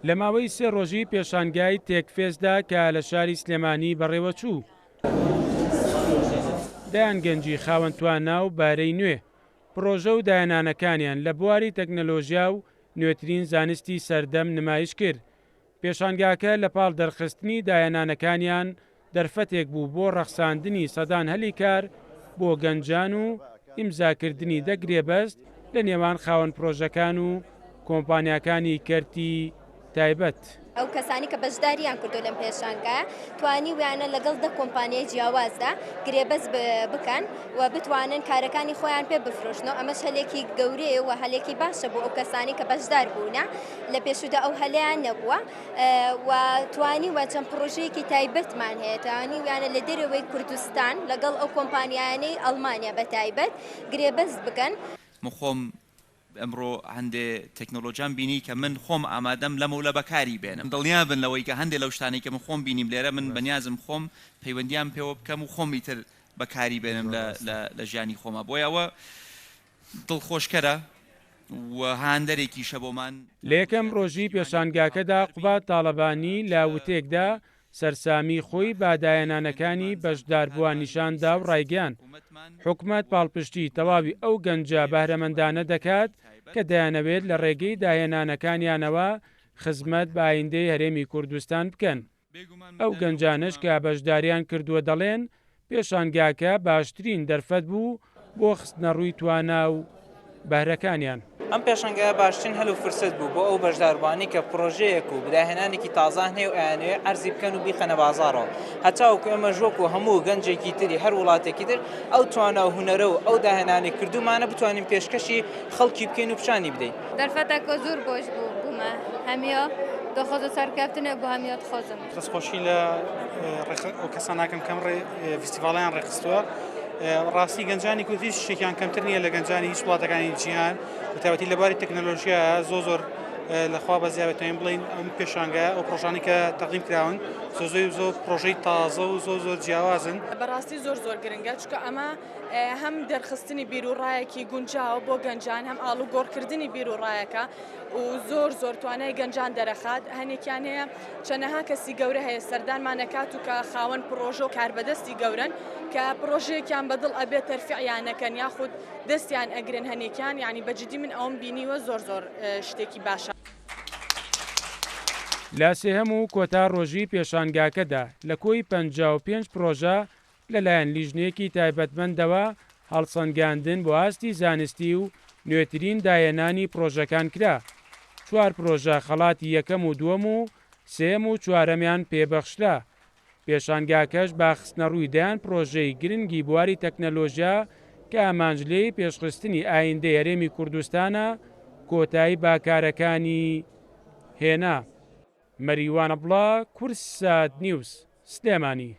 لە ماوەی 3 ڕۆژی پێشانگای تێکفێزدا کە لە شاری سلێمانی بەڕێوە چوو دایانگەنجی خاوەن تواننا و بارەی نوێ پرۆژە و داهێنانەکانیان لە بواری تەکنەلۆژیا و نوێترین زانستی سەردەم نمایش کرد. پێشانگاکە لە پاڵ دەرخستنی داهێنانەکانیان دەرفەتێک بوو بۆ ڕەخساندنی سەدان هەلی کار بۆ گەنجان و ئیمزاکردنی دەگرێبەست لە نێوان خاوەن پرۆژەکان و کۆمپانیاکانی کەرتی تایبەت. ئەو کەسانی کە بەشداریان کردو لەم پێشانگایە توانی ویانە لەگەڵ دە کۆمپانیای جیاوازدا گرێبەست بکەن و بتوانن کارەکانی خۆیان پێ بفرۆشنەوە. ئەمەش هەلێکی گەورەیە و هەلێکی باشە بۆ ئەو کەسانی کە بەشدار بوونە لە پێشودا ئەو هەلیان نەبووە و توانی وە چەند پرۆژەیەکی تایبەتمان هەیە توانی ویانە لە دەرەوەی کوردستان لەگەڵ ئەو کۆمپانیانەی ئەڵمانیا بە تایبەت گرێبەست بکەن. مخۆم ئەمڕۆ هەندێ تەکنۆلۆژیان بینی کە من خۆم ئامادەم لەمە و لە بەکاری بێنم دڵنیا بن لەوەی کە هەندێک لەو شتانەی کە من خۆم بینیم لێرە من بەنیازم خۆم پەیوەندیان پێوە بکەم و خۆمی تر بەکاری بێنم لە ژیانی خۆمە بۆی ئەوە دڵخۆشکەرە و هاندەرێکی شەبۆمان. لە یەکەم ڕۆژی پێشانگاکەدا قوبات تاڵەبانی لا وتێکدا سەرسامی خۆی بادایەنانەکانی بەشداربووە نیشاندا و ڕایگەیان حکومەت پاڵپشتی تەواوی ئەو گەنجە بەهرەمەندانە دەکات کە دەیانەوێت لە ڕێگەی داهێنانەکانیانەوە خزمەت بە ئایندەی هەرێمی کوردستان بکەن. ئەو گەنجانش کە بەشداریان کردووە دەڵێن پێشانگاکە باشترین دەرفەت بوو بۆ خستنە ڕووی توانا و بەهرەکانیان. ئەم پێشەنگایە باشترین هەلو فرسەت بوو بۆ ئەو بەشداربوانی کە پرۆژەیەک و بداهێنانێکی تازان هەیە و ئەیانوێ ئەرزی بکەن و بیخەنە بازاڕەوە هەتاوەکو ئێمە ژۆک و هەموو گەنجێکی تری هەر وڵاتێکی تر ئەو توانە و هونەرە و ئەو داهێنانی کردومانە بتوانین پێشکەشی خەڵکی بکەین و پیشانی بدەین. دەرفەتەکە زۆر بۆش بوو بوومە هەمیە دەخۆزە سەرکەوتنە بۆ هەمیە دخۆزم. دەستخۆشی لە ئەو کەساناکەم کەم فیستیڤاڵیان ڕێخستووە. ڕاستی گەنجانی کوردی شتێکیان کەمتر نییە لە گەنجانی هیچ وڵاتەکانی جیهان بەتایبەتی لەباری تەکنەلۆژیا زۆر لەخوا بەزیابێتین بڵین ئەم پێشانگایە ئەو پرۆژانی کە تەقدیم کراون زۆر پرۆژەی تازە و زۆر جیاوازن. بەڕاستی زۆر گرنگە چکە ئەمە هەم دەرخستنی بیرروڕایەکی گونجاوە بۆ گەنجان هەم ئاڵو گۆڕکردنی بیرروڕایەکە و زۆر توانای گەنجان دەرەخات هەنێکیان هەیە چەنەها کەسی گەورە هەیە سەردانمانەکات و کە خاوەن پرۆژە و کاربەدەستی گەورن کە پرۆژەیەکیان بەدڵ ئەبێت تەرفیعیانەکەن یاخود دەستیان ئەگرن هەنێکیان یعنی بەجددی من ئەوم بینیوە زۆر شتێکی باشە. لە سێهەم و کۆتا ڕۆژی پێشانگاکەدا لە کۆی 55 پرۆژە لەلایەن لیژنەیەکی تایبەتمەندەوە هەڵسەنگاندن بۆ ئاستی زانستی و نوێترین داهێنانی پرۆژەکان کرا. 4 پرۆژە خەڵاتی یەکەم و دووەم و سێم و چوارەمیان پێبەخشرا. پێشانگاکەش باخستنە ڕوویدایان پرۆژەی گرنگی بواری تەکنەلۆژیا کە ئامانجلەی پێشخستنی ئایندەی هەرێمی کوردستانە کۆتایی باکارەکانی هێنا. مەریوانە بڵا کورسات نیوز سلێمانی.